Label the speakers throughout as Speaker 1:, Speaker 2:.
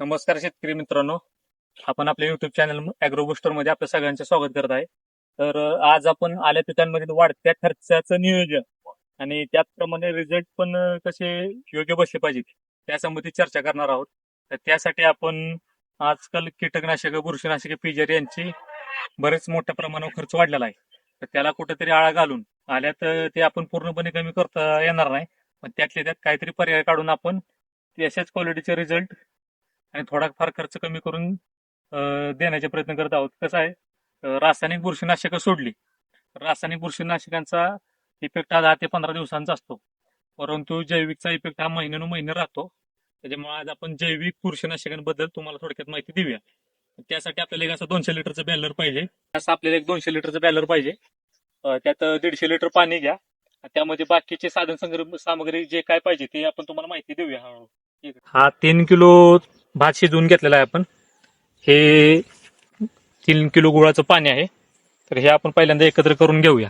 Speaker 1: नमस्कार शेतकरी मित्रांनो. आपण आपल्या युट्यूब चॅनल अॅग्रो बुस्टर मध्ये आपल्या सगळ्यांचे स्वागत करत आहे. तर आज आपण आल्या पिकांमधील वाढत्या खर्चाचं नियोजन आणि त्याचप्रमाणे रिझल्ट पण कसे योग्य बसले पाहिजेत त्यासंबंधी चर्चा करणार आहोत. तर त्यासाठी आपण आजकाल कीटकनाशक बुरशीनाशके पिजर यांची बरेच मोठ्या प्रमाणावर खर्च वाढलेला आहे. तर त्याला कुठेतरी आळा घालून आल्यात ते आपण पूर्णपणे कमी करता येणार नाही, पण त्यातल्या त्यात काहीतरी पर्याय काढून आपण अशाच क्वालिटीचे रिझल्ट आणि थोडाफार खर्च कमी करून देण्याचे प्रयत्न करत आहोत. कसं आहे, रासायनिक बुरशीनाशकं सोडली, रासायनिक बुरशीनाशकांचा इफेक्ट हा 10 ते 15 दिवसांचा असतो, परंतु जैविकचा इफेक्ट हा महिन्यानुमहिने राहतो. त्याच्यामुळे आज आपण जैविक बुरशीनाशकांबद्दल तुम्हाला थोडक्यात माहिती देऊया. त्यासाठी आपल्याला एक असं 200 लिटरचं बॅलर पाहिजे. असं आपल्याला एक 200 लिटरचं बॅलर पाहिजे. त्यात 150 लिटर पाणी घ्या. त्यामध्ये बाकीचे सामग्री जे काय पाहिजे ते आपण तुम्हाला माहिती देऊया हळूहळू. हा 3 किलो भात शिजवून घेतलेला आहे आपण. हे 3 किलो गुळाचं पाणी आहे. तर हे आपण पहिल्यांदा एकत्र करून घेऊया.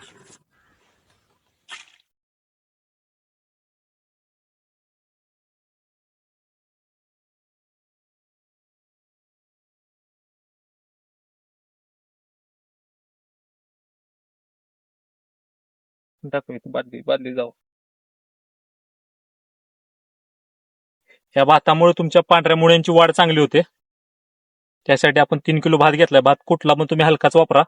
Speaker 1: दाखवतो बादली बादली जाऊ. ह्या भातामुळे तुमच्या पांढऱ्या मुळ्यांची वाढ चांगली होते. त्यासाठी आपण 3 किलो भात घेतलाय. भात कुठला पण तुम्ही हलकाच वापरा.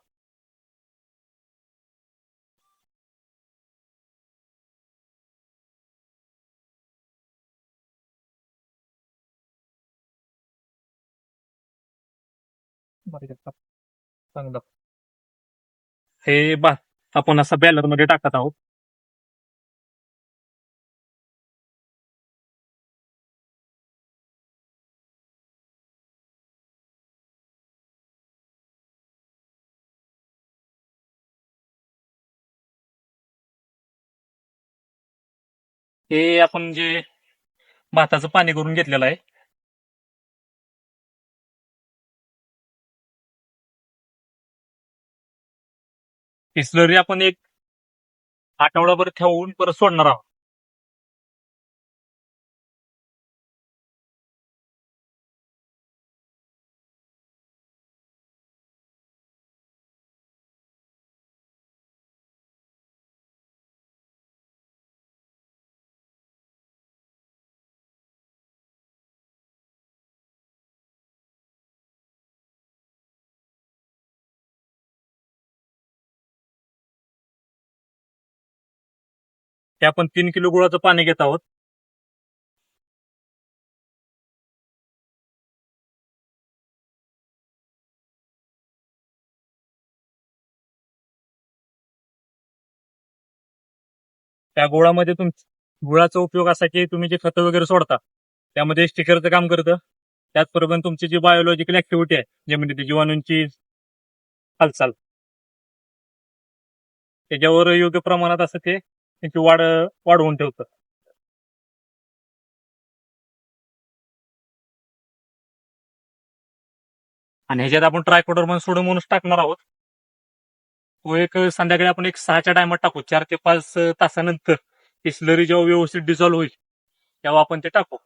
Speaker 1: चांगलं. हे भात आपण असं बॅलर मध्ये टाकत आहोत. हे आपण जे भाताचं पाणी करून घेतलेलं आहे, ही स्लरी आपण एक आठवडाभर ठेवून परत सोडणार आहोत. ते आपण 3 किलो गुळाचं पाणी घेत आहोत. त्या गुळामध्ये गुळाचा उपयोग असा की तुम्ही जे खतं वगैरे सोडता त्यामध्ये स्टिकरचं काम करतं. त्याचबरोबर तुमची जी बायोलॉजिकल ऍक्टिव्हिटी आहे जमिनीतील जीवाणूंची हालचाल, त्याच्यावर योग्य प्रमाणात असं ते त्यांची वाढ वाढवून ठेवतं. आणि ह्याच्यात आपण ट्रायकोडर्मा सोडोमोनस टाकणार आहोत. तो एक संध्याकाळी आपण एक 6च्या टायमात टाकू. 4 ते 5 तासानंतर ही स्लरी जेव्हा व्यवस्थित डिझॉल्व्ह होईल तेव्हा आपण ते टाकू.